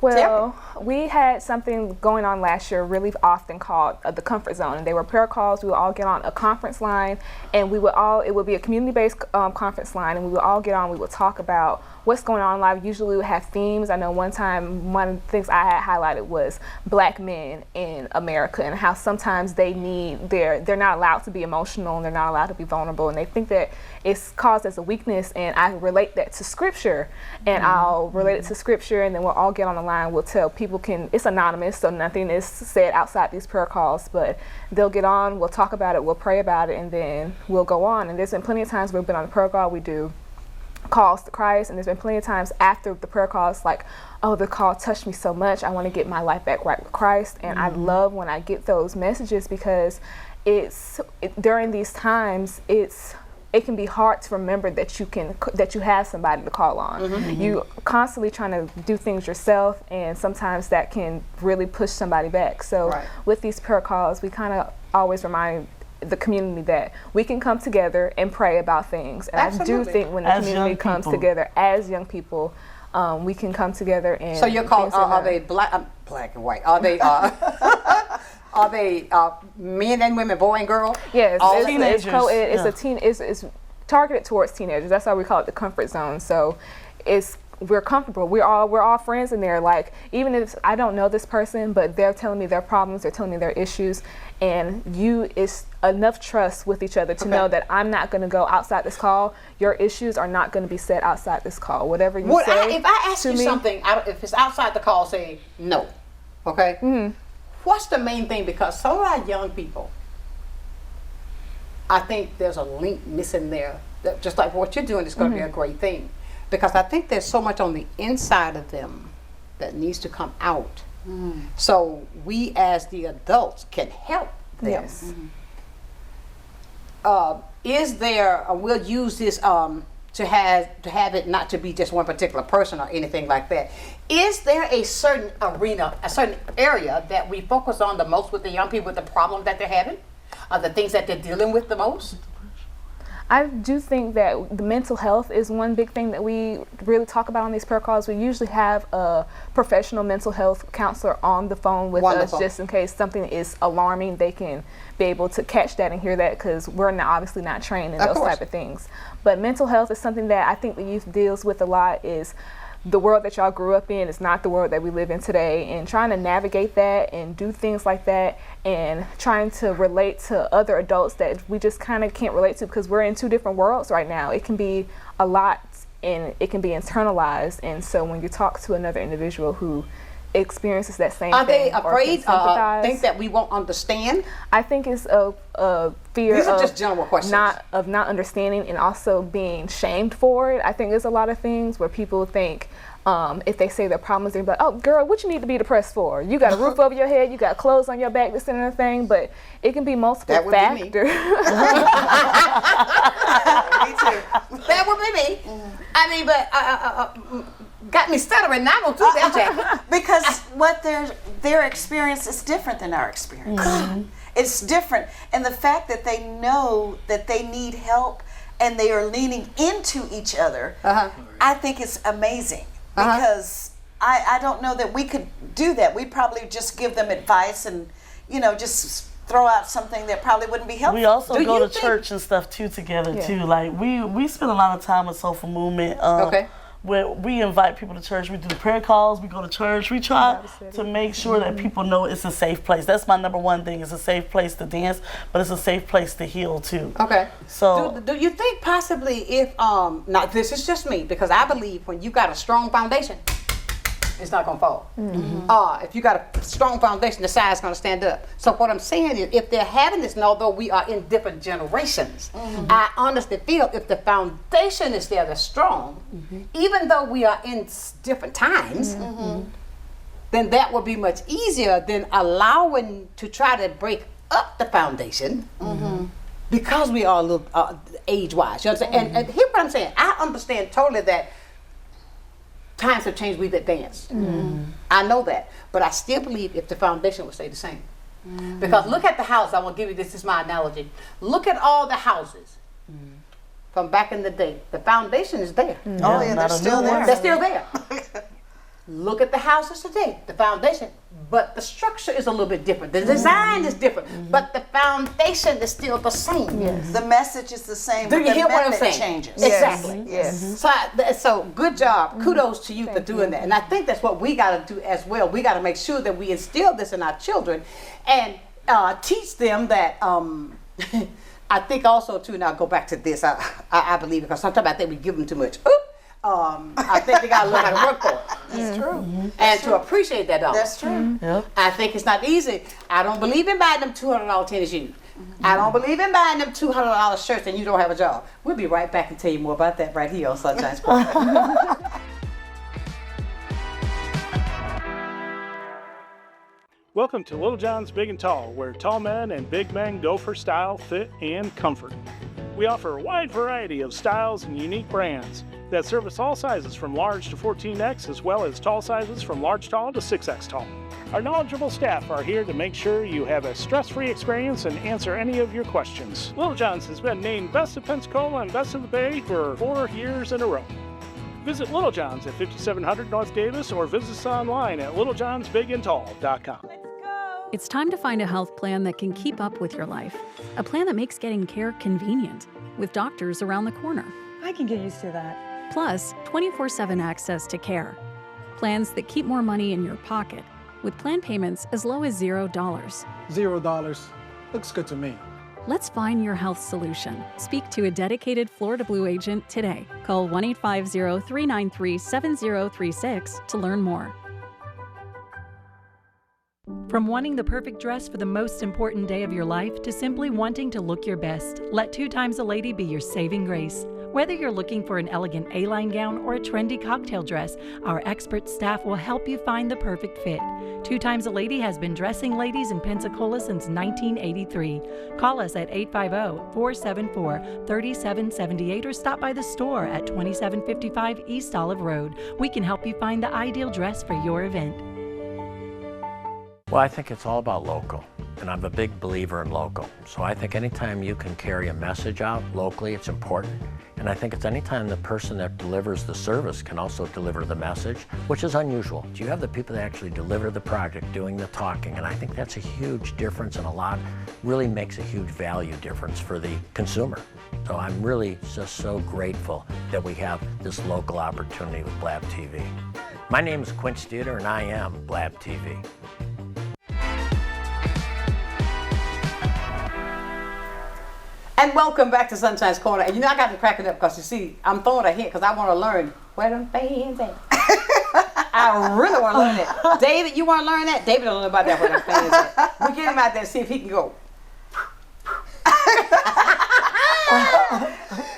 Well, we had something going on last year really often called the Comfort Zone, and they were prayer calls. We would all get on a conference line, and it would be a community-based conference line, and we would all get on, we would talk about what's going on in life. Usually we would have themes. I know one time, one of the things I had highlighted was Black men in America, and how sometimes they're not allowed to be emotional, and they're not allowed to be vulnerable, and they think that it's caused as a weakness, and I relate that to scripture, and I'll relate it to scripture, and then we'll all get on the line. We'll tell people, it's anonymous, so nothing is said outside these prayer calls, but they'll get on, we'll talk about it, we'll pray about it, and then we'll go on. And there's been plenty of times we've been on the prayer call, we do calls to Christ, and there's been plenty of times after the prayer calls, like, oh, the call touched me so much, I want to get my life back right with Christ. And I love when I get those messages, because during these times, it can be hard to remember that you have somebody to call on. You constantly trying to do things yourself, and sometimes that can really push somebody back. So with these prayer calls, we kind of always remind the community that we can come together and pray about things. And I do think when the community comes together as young people, we can come together and.
So you're called? Are they black and white? Are they? Are they men and women, boy and girl?
Yes,
all
teenagers. It's targeted towards teenagers. That's why we call it the comfort zone. So we're comfortable. We're all friends in there. Like, even if I don't know this person, but they're telling me their problems, they're telling me their issues, and it's enough trust with each other to know that I'm not going to go outside this call. Your issues are not going to be said outside this call. Whatever you say.
If I ask you something, if it's outside the call, say no. Okay. what's the main thing? Because some of our young people, I think there's a link missing there. That just like what you're doing is going to be a great thing. Because I think there's so much on the inside of them that needs to come out. So we as the adults can help them.
Yes.
Is there, we'll use this to have it not to be just one particular person or anything like that. Is there a certain arena, a certain area that we focus on the most with the young people, with the problem that they're having, or the things that they're dealing with the most?
I do think that the mental health is one big thing that we really talk about on these prayer calls. We usually have a professional mental health counselor on the phone with us just in case something is alarming. They can be able to catch that and hear that because we're obviously not trained in those type of things. But mental health is something that I think the youth deals with a lot. Is the world that y'all grew up in is not the world that we live in today, and trying to navigate that and do things like that and trying to relate to other adults that we just kind of can't relate to because we're in two different worlds right now. It can be a lot and it can be internalized, and so when you talk to another individual who experiences that same thing,
are they afraid think that we won't understand?
I think it's a fear
These are
of
just general questions.
not understanding and also being shamed for it. I think there's a lot of things where people think if they say their problems, they're like, oh girl, what you need to be depressed for? You got a roof over your head, you got clothes on your back, this and that thing, but it can be multiple factors.
Me too. That would be me. I mean, but got me stuttering now. Don't do that, Jack.
Because what their experience is different than our experience. It's different, and the fact that they know that they need help and they are leaning into each other, I think it's amazing. Because I don't know that we could do that. We'd probably just give them advice and, just throw out something that probably wouldn't be helpful.
We also go to church and stuff too together too. Like we spend a lot of time with Soulful Movement. Where we invite people to church, we do the prayer calls, we go to church, we try to make sure that people know it's a safe place. That's my number one thing. It's a safe place to dance, but it's a safe place to heal too.
Okay.
So
do you think possibly if now this is just me, because I believe when you got a strong foundation, it's not gonna fall. If you got a strong foundation, the side's gonna stand up. So what I'm saying is, if they're having this, and although we are in different generations, I honestly feel if the foundation is there, that's strong, even though we are in different times, then that will be much easier than allowing to try to break up the foundation. Because we are a little age-wise, you understand? And here's what I'm saying. I understand totally that times have changed, we've advanced. I know that. But I still believe if the foundation would stay the same. Because look at the house. I want to give you this is my analogy. Look at all the houses from back in the day. The foundation is there.
Oh yeah, they're still there.
They're still there. Look at the houses today. The foundation, but the structure is a little bit different. The design is different, but the foundation is still the same.
The message is the same.
Do you hear what I'm saying?
Changes.
Exactly.
Yes.
So good job. Kudos to you for doing that. And I think that's what we got to do as well. We got to make sure that we instill this in our children and teach them that. I think also too. Now go back to this. I believe because sometimes I think we give them too much. I think they got to learn how to work for it.
That's true.
And to appreciate that dollar.
That's true.
I think it's not easy. I don't believe in buying them $200 tennis shoes. I don't believe in buying them $200 shirts and you don't have a job. We'll be right back and tell you more about that right here on Sunshine's Program.
Welcome to Little John's Big and Tall, where tall men and big men go for style, fit, and comfort. We offer a wide variety of styles and unique brands that service all sizes from large to 14X, as well as tall sizes from large tall to 6X tall. Our knowledgeable staff are here to make sure you have a stress-free experience and answer any of your questions. Little John's has been named Best of Pensacola and Best of the Bay for 4 years in a row. Visit Little John's at 5700 North Davis or visit us online at littlejohnsbigandtall.com.
It's time to find a health plan that can keep up with your life. A plan that makes getting care convenient, with doctors around the corner.
I can get used to that.
Plus, 24/7 access to care. Plans that keep more money in your pocket, with plan payments as low as $0.
$0. Looks good to me.
Let's find your health solution. Speak to a dedicated Florida Blue agent today. Call 1-850-393-7036 to learn more.
From wanting the perfect dress for the most important day of your life to simply wanting to look your best, let 2 Times a Lady be your saving grace. Whether you're looking for an elegant A-line gown or a trendy cocktail dress, our expert staff will help you find the perfect fit. 2 Times a Lady has been dressing ladies in Pensacola since 1983. Call us at 850-474-3778 or stop by the store at 2755 East Olive Road. We can help you find the ideal dress for your event.
Well, I think it's all about local, and I'm a big believer in local. So I think anytime you can carry a message out locally, it's important. And I think it's anytime the person that delivers the service can also deliver the message, which is unusual. You have the people that actually deliver the project doing the talking, and I think that's a huge difference, and really makes a huge value difference for the consumer. So I'm really just so grateful that we have this local opportunity with Blab TV. My name is Quint Studer, and I am Blab TV.
And welcome back to Sunshine's Corner. And I got to cracking up because you see, I'm throwing a hint because I want to learn where them fans at. I really want to learn it. David, you want to learn that? David don't know about that, where them fans at. We get him out there and see if he can go.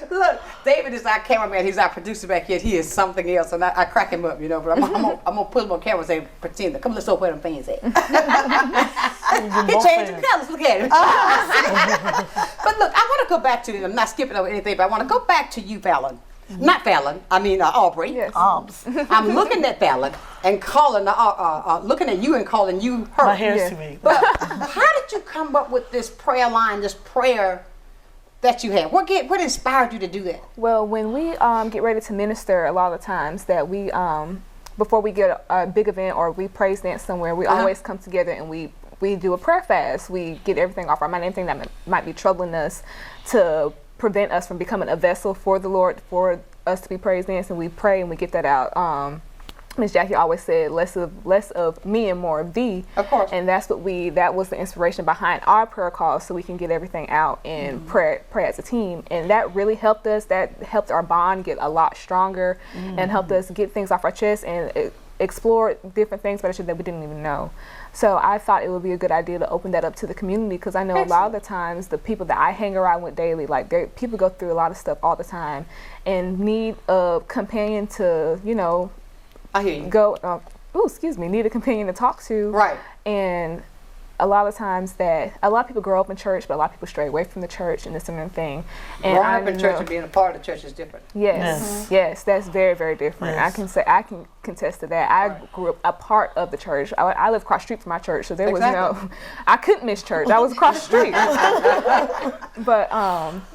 Look, David is our cameraman. He's our producer back here. He is something else, and I crack him up, but I'm gonna put him on camera and say, pretend that. Come, let's know where them fans at. He changed the colors. Look at him. But look, I want to go back to. I'm not skipping over anything, but I want to go back to you, Fallon. Not Fallon. I mean Aubrey. Yes. I'm looking at Fallon and calling, looking at you and calling you her.
My hair's too big.
But how did you come up with this prayer line, this prayer that you had? What inspired you to do that?
Well, when we get ready to minister, a lot of the times that we, before we get a big event or we praise dance somewhere, we always come together and we do a prayer fast. We get everything off our mind, anything that might be troubling us, to prevent us from becoming a vessel for the Lord, for us to be praise dance, and we pray and we get that out. Miss Jackie always said less of me and more of thee. Of course. And that was the inspiration behind our prayer calls, so we can get everything out and pray as a team. And that really helped us. That helped our bond get a lot stronger and helped us get things off our chest and explore different things that we didn't even know. So I thought it would be a good idea to open that up to the community, because I know a lot of the times the people that I hang around with daily, people go through a lot of stuff all the time and need a companion to, I hear you. Need a companion to talk to. Right. And a lot of times a lot of people grow up in church, but a lot of people stray away from the church and this and that thing. And
growing up in church and being a part of the church is different.
Yes, that's very, very different. Yes. I can contest to that. I grew up a part of the church. I live across the street from my church, so there was I couldn't miss church. I was across the street. But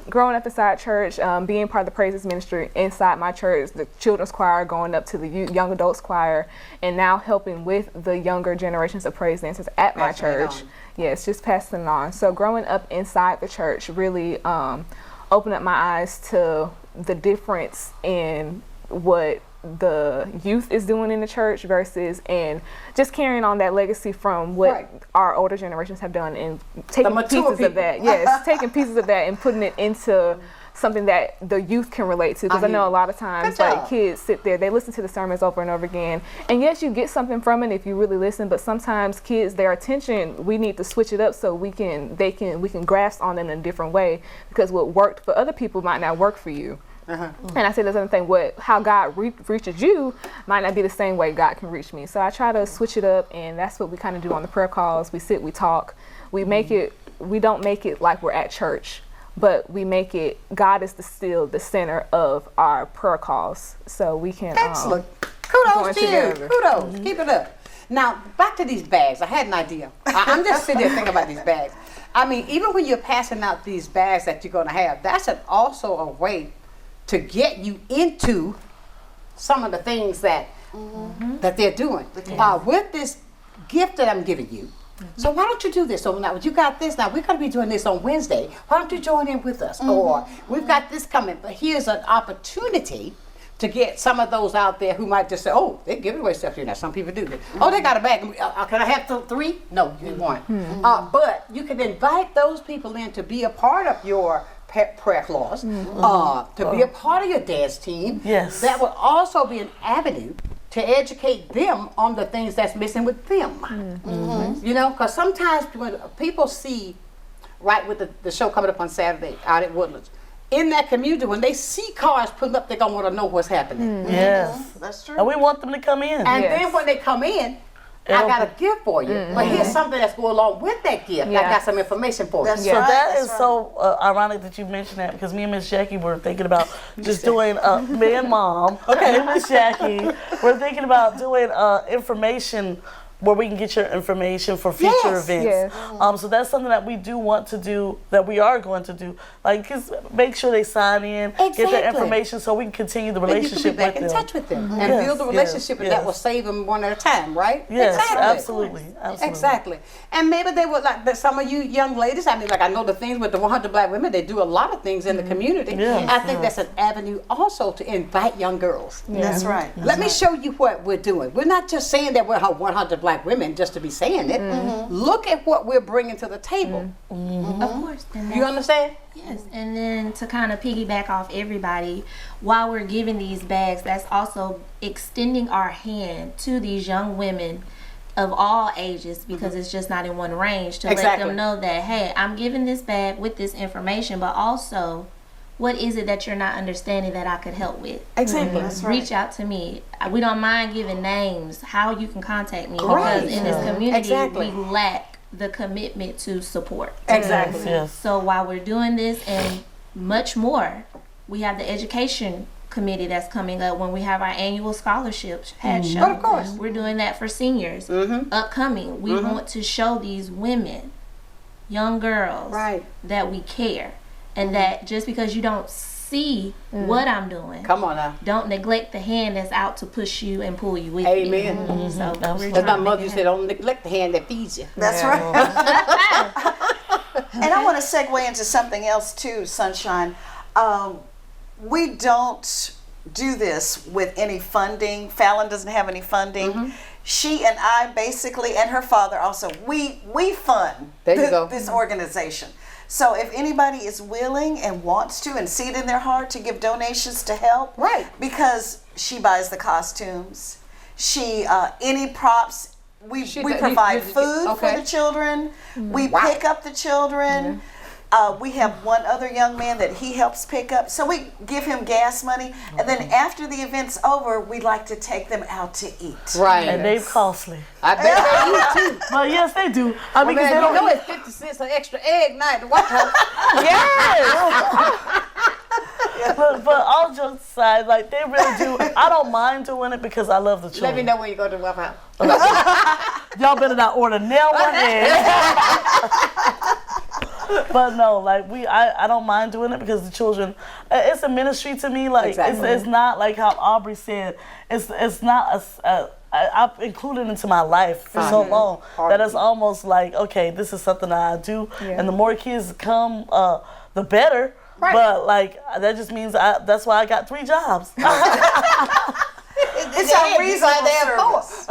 growing up inside church, being part of the praises ministry inside my church, the children's choir, going up to the young adults choir, and now helping with the younger generations of praise dancers at my church. Yes, just passing it on. So growing up inside the church really opened up my eyes to the difference in what the youth is doing in the church versus, and just carrying on that legacy from what our older generations have done, and taking pieces of that. Yes, taking pieces of that and putting it into something that the youth can relate to, because I know a lot of times kids sit there, they listen to the sermons over and over again, and yes, you get something from it if you really listen, but sometimes kids, their attention, we need to switch it up so we can grasp on it in a different way, because what worked for other people might not work for you. And I say there's another thing, how God reaches you might not be the same way God can reach me. So I try to switch it up, and that's what we kind of do on the prayer calls. We sit, we talk, we don't make it like we're at church, but we make it, God is still the center of our prayer calls, so we can
excellent. Kudos to you. Kudos. Keep it up. Now back to these bags. I had an idea. I'm just sitting there thinking about these bags. I mean, even when you're passing out these bags that you're going to have, that's also a way to get you into some of the things that they're doing with this gift that I'm giving you. So why don't you do this? So now you got this. Now we're going to be doing this on Wednesday. Why don't you join in with us? Or we've got this coming. But here's an opportunity to get some of those out there who might just say, "Oh, they're giving away stuff here now." Some people do. Oh, they got a bag. Can I have 3? No, you won't. But you can invite those people in to be a part of your prayer clause, to be a part of your dance team. Yes. That would also be an avenue to educate them on the things that's missing with them. You know, because sometimes when people see, right, with the show coming up on Saturday out at Woodlands, in that community, when they see cars pulling up, they're going to want to know what's happening.
Yes.
That's true.
And we want them to come in.
And then when they come in, I got a gift for you. But here's something that's going along with that gift. I got some information for you.
So that is so ironic that you mentioned that, because me and Miss Jackie were thinking about just doing, me and Mom, Miss Jackie, we're thinking about doing information where we can get your information for future events. So that's something that we do want to do, that we are going to do. Like, just make sure they sign in, get their information so we can continue the relationship with them.
And you can be back in touch with them and build a relationship, and that will save them one at a time, right?
Yes, absolutely.
Exactly. And maybe they would like, some of you young ladies, I mean, like I know the things with the 100 Black women, they do a lot of things in the community. I think that's an avenue also to invite young girls.
That's right.
Let me show you what we're doing. We're not just saying that we're 100 Black women just to be saying it. Look at what we're bringing to the table.
Of course.
You understand?
Yes, and then to kind of piggyback off everybody, while we're giving these bags, that's also extending our hand to these young women of all ages, because it's just not in one range, to let them know that, hey, I'm giving this bag with this information, but also, what is it that you're not understanding that I could help with?
Exactly.
That's right. Reach out to me. We don't mind giving names, how you can contact me, because in this community, we lack the commitment to support.
Exactly.
So while we're doing this and much more, we have the education committee that's coming up when we have our annual scholarship show.
Of course.
We're doing that for seniors. Upcoming, we want to show these women, young girls, that we care. And that just because you don't see what I'm doing,
come on now,
don't neglect the hand that's out to push you and pull you with
Amen.
you. So
as my mother said, don't neglect the hand that feeds you.
That's right. And I want to segue into something else too, Sunshine. We don't do this with any funding. Fallon doesn't have any funding. She and I basically, and her father also, we fund this organization. So if anybody is willing and wants to and see it in their heart to give donations to help, because she buys the costumes, she any props, we provide food for the children, we pick up the children. We have one other young man that he helps pick up. So we give him gas money. And then after the event's over, we like to take them out to eat.
Right.
And they're costly.
I bet they eat too.
Well, yes, they do. I mean,
man,
they don't
know it's 50 cents an extra egg night to watch out.
Yes! But all jokes aside, like, they really do. I don't mind doing it because I love the children.
Let me know when you go to the Waffle House.
Y'all better not order nail one egg. But no, like I don't mind doing it because the children, it's a ministry to me. Like it's not like how Aubrey said. It's not I've included into my life for so long that it's almost like, okay, this is something that I do, and the more kids come, the better. Right. But like that just means that's why I got 3 jobs.
It's our reasonable service.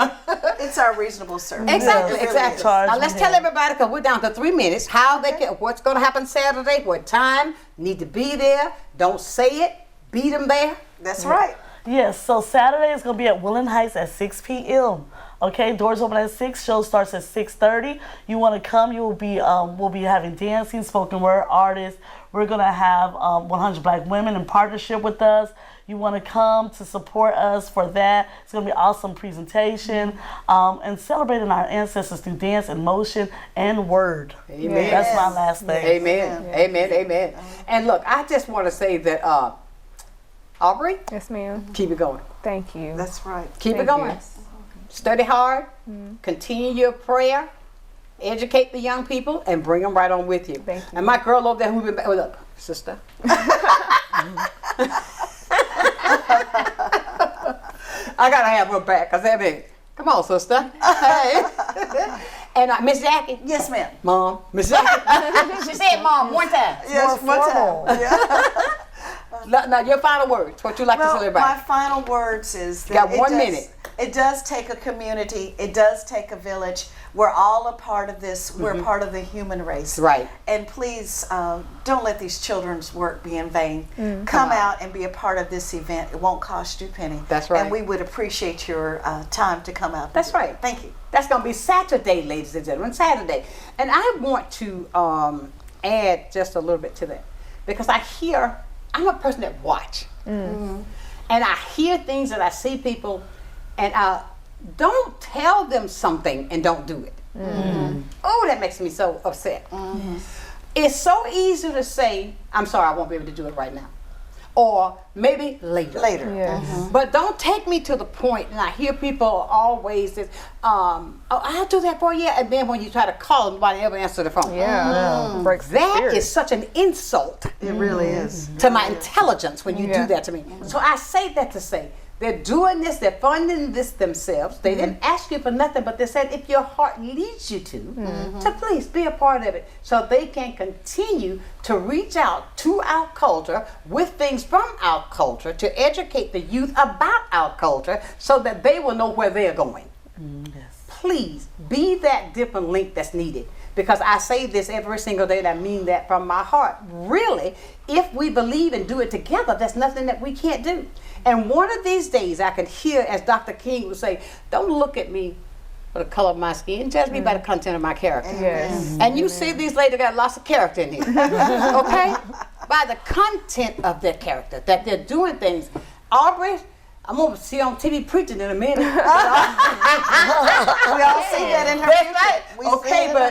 It's our reasonable service.
Exactly, exactly. Now let's tell everybody, because we're down to 3 minutes, how they can, what's going to happen Saturday, what time, need to be there, don't say it, beat them there.
That's right.
Yes, so Saturday is going to be at Woodland Heights at 6 p.m. Okay, doors open at 6, show starts at 6:30. You want to come, you will be, we'll be having dancing, spoken word artists. We're going to have 100 Black women in partnership with us. You want to come to support us for that. It's going to be an awesome presentation and celebrating our ancestors through dance and motion and word.
Amen.
That's my last thing.
Amen. Amen. Amen. And look, I just want to say that, Aubrey?
Yes, ma'am.
Keep it going.
Thank you.
That's right.
Keep it going. Study hard. Continue your prayer. Educate the young people and bring them right on with you.
Thank you.
And my girl over there who been back, look, sister. I gotta have her back, cause that means, come on, sister. Hey. And Miss Jackie.
Yes, ma'am.
Mom. Miss Jackie. She said, "Mom," one time.
Yes, one time. Yeah.
Now, your final words. What you like to tell everybody?
My final words is that
got 1 minute.
It does take a community. It does take a village. We're all a part of this. We're part of the human race.
Right.
And please don't let these children's work be in vain. Come out and be a part of this event. It won't cost you a penny.
That's right.
And we would appreciate your time to come out.
That's right.
Thank you.
That's going to be Saturday, ladies and gentlemen, Saturday. And I want to add just a little bit to that, because I'm a person that watch. And I hear things and I see people, and I don't tell them something and don't do it. Oh, that makes me so upset. It's so easy to say, I'm sorry, I won't be able to do it right now. Or maybe later. But don't take me to the point, and I hear people always say, oh, I'll do that for you, and then when you try to call them, nobody ever answer the phone. That is such an insult.
It really is.
To my intelligence when you do that to me. So I say that to say, they're doing this, they're funding this themselves. They didn't ask you for nothing, but they said if your heart leads you to please be a part of it, so they can continue to reach out to our culture with things from our culture to educate the youth about our culture so that they will know where they're going. Please be that different link that's needed. Because I say this every single day, and I mean that from my heart. Really, if we believe and do it together, there's nothing that we can't do. And one of these days, I could hear, as Dr. King would say, don't look at me for the color of my skin, judge me by the content of my character. And you see these ladies got lots of character in here, okay? By the content of their character, that they're doing things. Aubrey, I'm going to see on TV preaching in a minute. We all
see that in her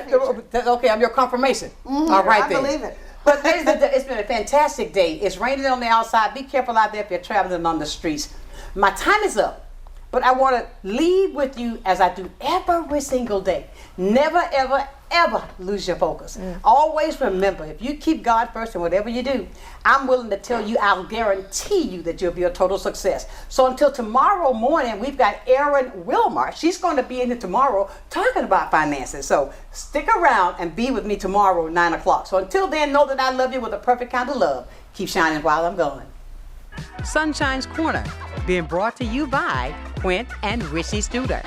future.
Okay, I'm your confirmation. All right,
I believe it.
But it's been a fantastic day. It's raining on the outside. Be careful out there if you're traveling on the streets. My time is up, but I want to leave with you as I do every single day. Never, ever, ever lose your focus. Always remember, if you keep God first in whatever you do, I'm willing to tell you, I'll guarantee you that you'll be a total success. So until tomorrow morning, we've got Erin Wilmar. She's going to be in here tomorrow talking about finances. So stick around and be with me tomorrow at 9 o'clock. So until then, know that I love you with a perfect kind of love. Keep shining while I'm gone.
Sunshine's Corner, being brought to you by Quint and Rishi Studer.